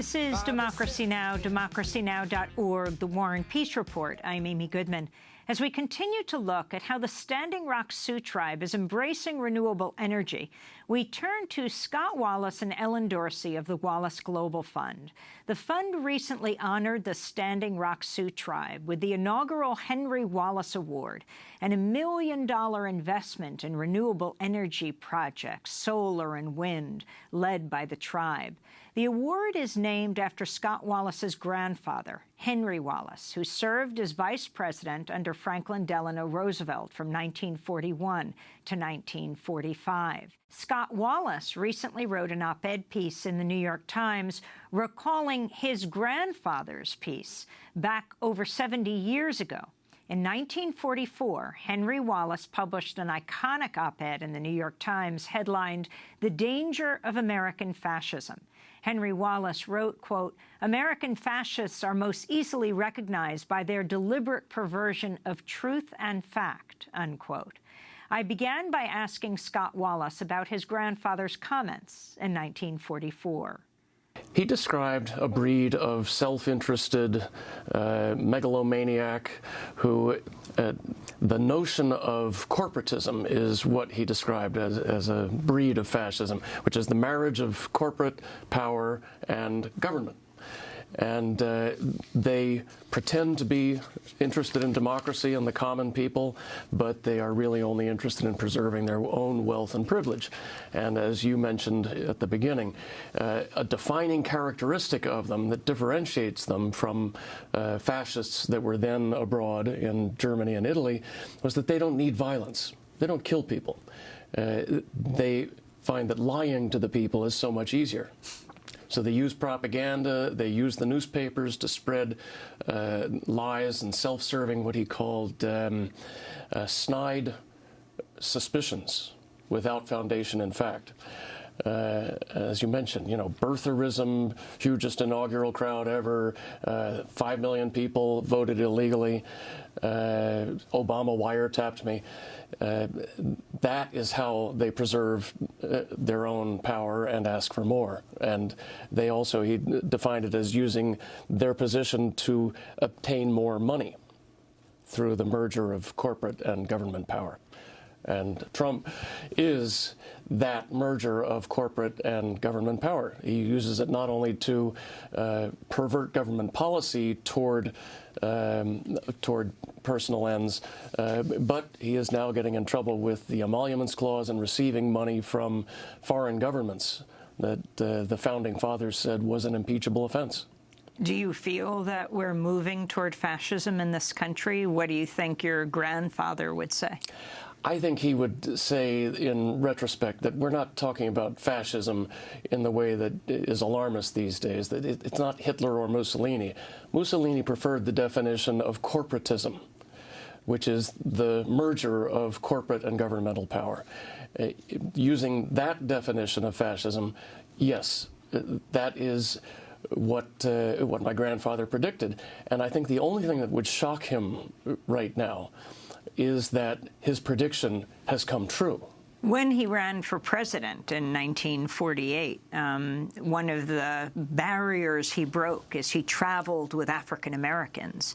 This is Democracy Now!, democracynow.org, The War and Peace Report. I'm Amy Goodman. As we continue to look at how the Standing Rock Sioux Tribe is embracing renewable energy, we turn to Scott Wallace and Ellen Dorsey of the Wallace Global Fund. The fund recently honored the Standing Rock Sioux Tribe with the inaugural Henry Wallace Award and $1 million investment in renewable energy projects, solar and wind, led by the tribe. The award is named after Scott Wallace's grandfather, Henry Wallace, who served as vice president under Franklin Delano Roosevelt from 1941 to 1945. Scott Wallace recently wrote an op-ed piece in the New York Times recalling his grandfather's piece back over 70 years ago. In 1944, Henry Wallace published an iconic op-ed in the New York Times headlined, "The Danger of American Fascism." Henry Wallace wrote, quote, "American fascists are most easily recognized by their deliberate perversion of truth and fact," unquote. I began by asking Scott Wallace about his grandfather's comments in 1944. He described a breed of self-interested megalomaniac who the notion of corporatism is what he described as a breed of fascism, which is the marriage of corporate power and government. And they pretend to be interested in democracy and the common people, but they are really only interested in preserving their own wealth and privilege. And as you mentioned at the beginning, a defining characteristic of them that differentiates them from fascists that were then abroad in Germany and Italy was that they don't need violence. They don't kill people. They find that lying to the people is so much easier. So they use propaganda, they use the newspapers to spread lies and self-serving, what he called snide suspicions without foundation in fact. As you mentioned, birtherism, hugest inaugural crowd ever, 5 million people voted illegally, Obama wiretapped me. That is how they preserve their own power and ask for more. And they also, he defined it as using their position to obtain more money through the merger of corporate and government power. And Trump is that merger of corporate and government power. He uses it not only to pervert government policy toward personal ends, but he is now getting in trouble with the emoluments clause and receiving money from foreign governments that the founding fathers said was an impeachable offense. Do you feel that we're moving toward fascism in this country? What do you think your grandfather would say? I think he would say, in retrospect, that we're not talking about fascism in the way that is alarmist these days, that it's not Hitler or Mussolini. Mussolini preferred the definition of corporatism, which is the merger of corporate and governmental power. Using that definition of fascism, yes, that is what my grandfather predicted. And I think the only thing that would shock him right now is that his prediction has come true. When he ran for president in 1948, one of the barriers he broke is he traveled with African Americans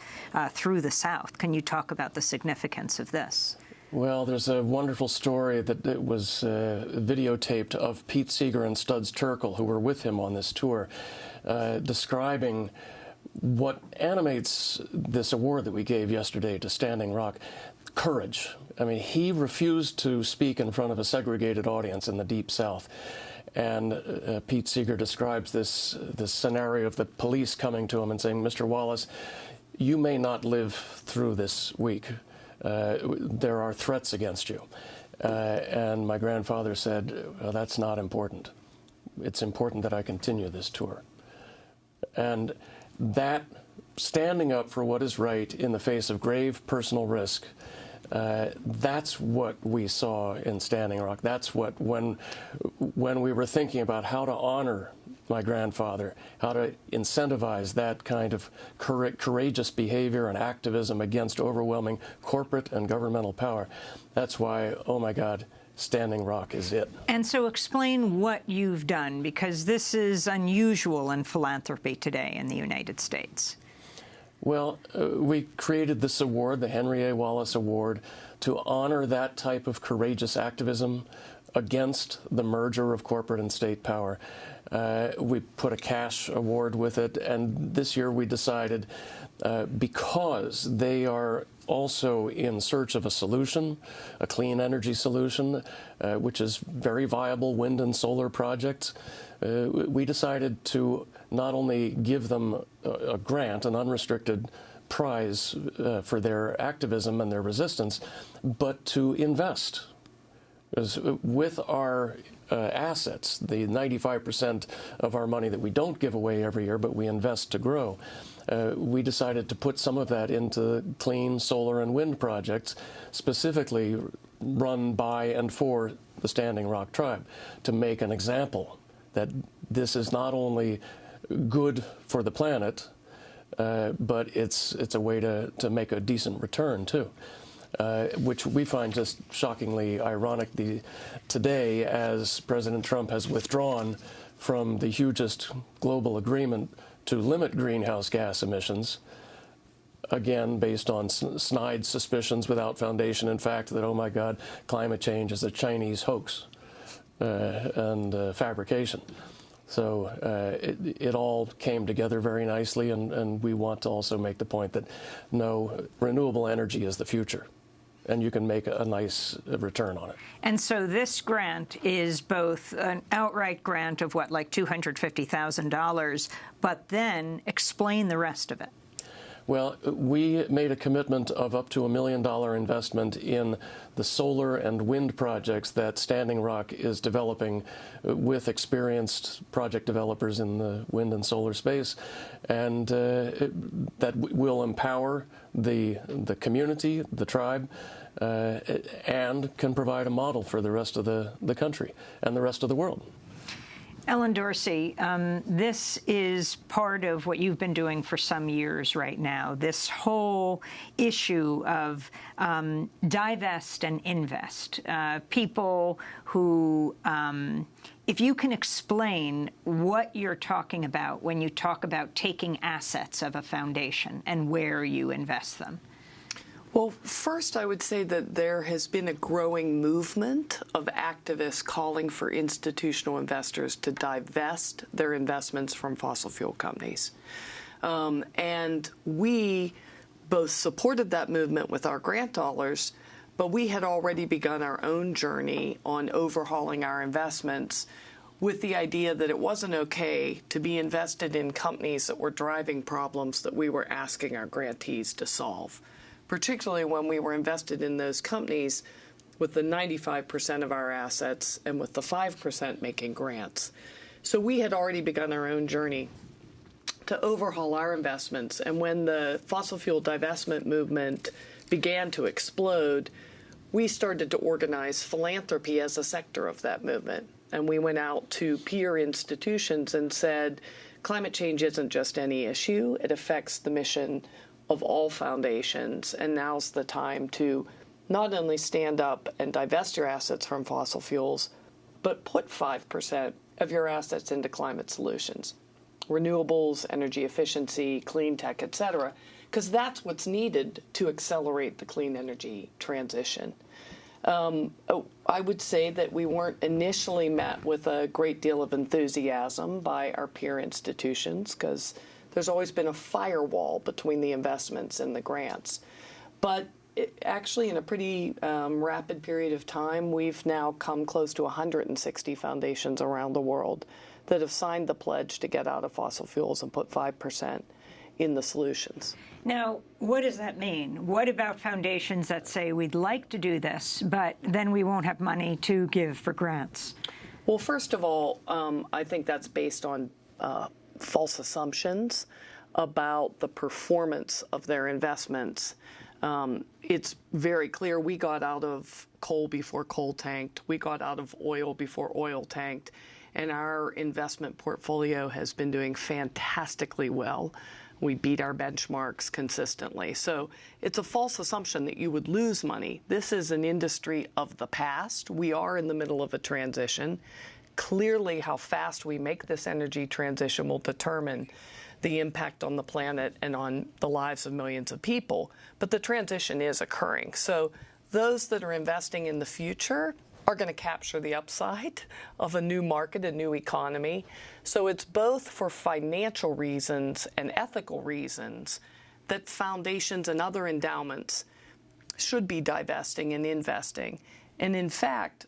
through the South. Can you talk about the significance of this? Well, there's a wonderful story that was videotaped of Pete Seeger and Studs Terkel, who were with him on this tour, describing what animates this award that we gave yesterday to Standing Rock. Courage. I mean, he refused to speak in front of a segregated audience in the Deep South. And Pete Seeger describes this scenario of the police coming to him and saying, "Mr. Wallace, you may not live through this week. There are threats against you." And my grandfather said, "Well, that's not important. It's important that I continue this tour." And that standing up for what is right in the face of grave personal risk, that's what we saw in Standing Rock. That's what, when we were thinking about how to honor my grandfather, how to incentivize that kind of courageous behavior and activism against overwhelming corporate and governmental power, that's why, oh my God, Standing Rock is it. And so explain what you've done, because this is unusual in philanthropy today in the United States. Well, we created this award, the Henry A. Wallace Award, to honor that type of courageous activism against the merger of corporate and state power. We put a cash award with it, and this year we decided, because they are also in search of a solution, a clean energy solution, which is very viable wind and solar projects, we decided to not only give them a grant, an unrestricted prize for their activism and their resistance, but to invest. Because with our assets, the 95% of our money that we don't give away every year, but we invest to grow, we decided to put some of that into clean solar and wind projects, specifically run by and for the Standing Rock tribe, to make an example that this is not only good for the planet, but it's a way to make a decent return, too. Which we find just shockingly ironic today, as President Trump has withdrawn from the hugest global agreement to limit greenhouse gas emissions, again based on snide suspicions without foundation in fact that, oh my God, climate change is a Chinese hoax and fabrication. So it all came together very nicely, and we want to also make the point that no, renewable energy is the future, and you can make a nice return on it. And so this grant is both an outright grant of what, like $250,000, but then explain the rest of it. Well, we made a commitment of up to $1 million investment in the solar and wind projects that Standing Rock is developing with experienced project developers in the wind and solar space, and that will empower the community, the tribe, and can provide a model for the rest of the country and the rest of the world. Ellen Dorsey, this is part of what you've been doing for some years right now, this whole issue of divest and invest. People who, if you can explain what you're talking about when you talk about taking assets of a foundation and where you invest them. Well, first, I would say that there has been a growing movement of activists calling for institutional investors to divest their investments from fossil fuel companies. And we both supported that movement with our grant dollars, but we had already begun our own journey on overhauling our investments with the idea that it wasn't okay to be invested in companies that were driving problems that we were asking our grantees to solve, particularly when we were invested in those companies with the 95% of our assets and with the 5% making grants. So we had already begun our own journey to overhaul our investments. And when the fossil fuel divestment movement began to explode, we started to organize philanthropy as a sector of that movement. And we went out to peer institutions and said, climate change isn't just any issue, it affects the mission of all foundations, and now's the time to not only stand up and divest your assets from fossil fuels, but put 5% of your assets into climate solutions, renewables, energy efficiency, clean tech, et cetera, because that's what's needed to accelerate the clean energy transition. I would say that we weren't initially met with a great deal of enthusiasm by our peer institutions, because there's always been a firewall between the investments and the grants. But actually, in a pretty rapid period of time, we've now come close to 160 foundations around the world that have signed the pledge to get out of fossil fuels and put 5% in the solutions. Now, what does that mean? What about foundations that say we'd like to do this, but then we won't have money to give for grants? Well, first of all, I think that's based on false assumptions about the performance of their investments. It's very clear we got out of coal before coal tanked. We got out of oil before oil tanked. And our investment portfolio has been doing fantastically well. We beat our benchmarks consistently. So it's a false assumption that you would lose money. This is an industry of the past. We are in the middle of a transition. Clearly, how fast we make this energy transition will determine the impact on the planet and on the lives of millions of people. But the transition is occurring. So those that are investing in the future are going to capture the upside of a new market, a new economy. So it's both for financial reasons and ethical reasons that foundations and other endowments should be divesting and investing. And in fact,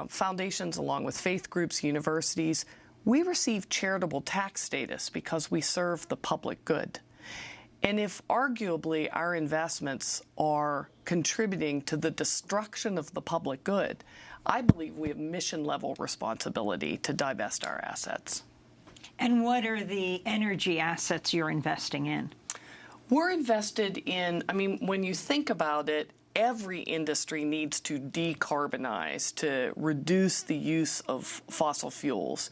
foundations, along with faith groups, universities, we receive charitable tax status because we serve the public good. And if arguably our investments are contributing to the destruction of the public good, I believe we have mission-level responsibility to divest our assets. And what are the energy assets you're investing in? We're invested in, I mean, when you think about it, every industry needs to decarbonize, to reduce the use of fossil fuels.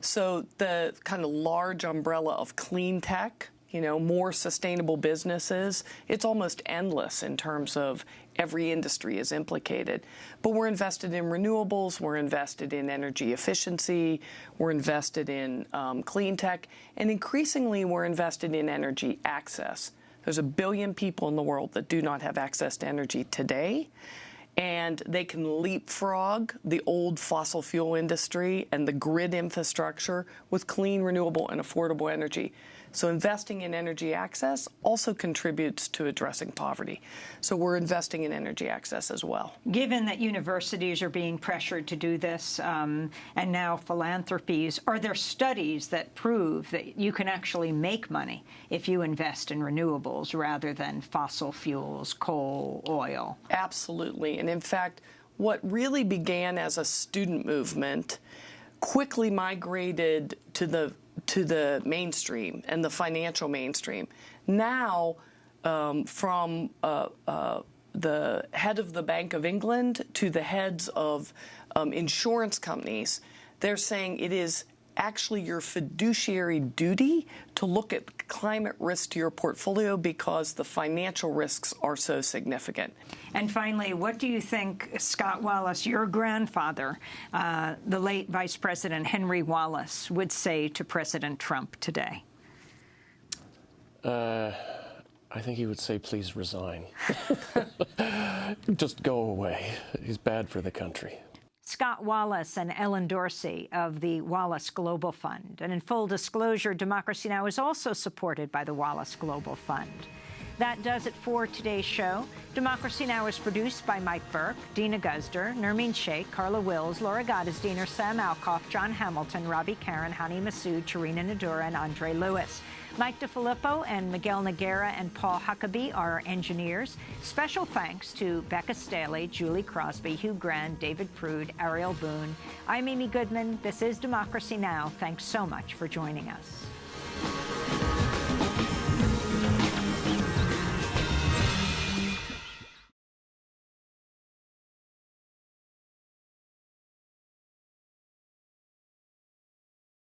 So the kind of large umbrella of clean tech, you know, more sustainable businesses, it's almost endless in terms of every industry is implicated. But we're invested in renewables, we're invested in energy efficiency, we're invested in clean tech, and increasingly we're invested in energy access. There's 1 billion people in the world that do not have access to energy today, and they can leapfrog the old fossil fuel industry and the grid infrastructure with clean, renewable, and affordable energy. So investing in energy access also contributes to addressing poverty. So we're investing in energy access as well. Given that universities are being pressured to do this, and now philanthropies, are there studies that prove that you can actually make money if you invest in renewables rather than fossil fuels, coal, oil? Absolutely. And in fact, what really began as a student movement quickly migrated to the mainstream and the financial mainstream. Now, from the head of the Bank of England to the heads of insurance companies, they're saying it is actually your fiduciary duty to look at climate risk to your portfolio because the financial risks are so significant. And finally, what do you think, Scott Wallace, your grandfather, the late Vice President Henry Wallace, would say to President Trump today? I think he would say, please resign. Just go away. He's bad for the country. Scott Wallace and Ellen Dorsey of the Wallace Global Fund. And in full disclosure, Democracy Now! Is also supported by the Wallace Global Fund. That does it for today's show. Democracy Now! Is produced by Mike Burke, Dina Guzder, Nermeen Sheikh, Carla Wills, Laura Gottesdiener, Sam Alcoff, John Hamilton, Robbie Karen, Hani Massoud, Charina Nadura, and Andre Lewis. Mike DeFilippo and Miguel Noguera and Paul Huckabee are our engineers. Special thanks to Becca Staley, Julie Crosby, Hugh Grand, David Prude, Ariel Boone. I'm Amy Goodman. This is Democracy Now! Thanks so much for joining us.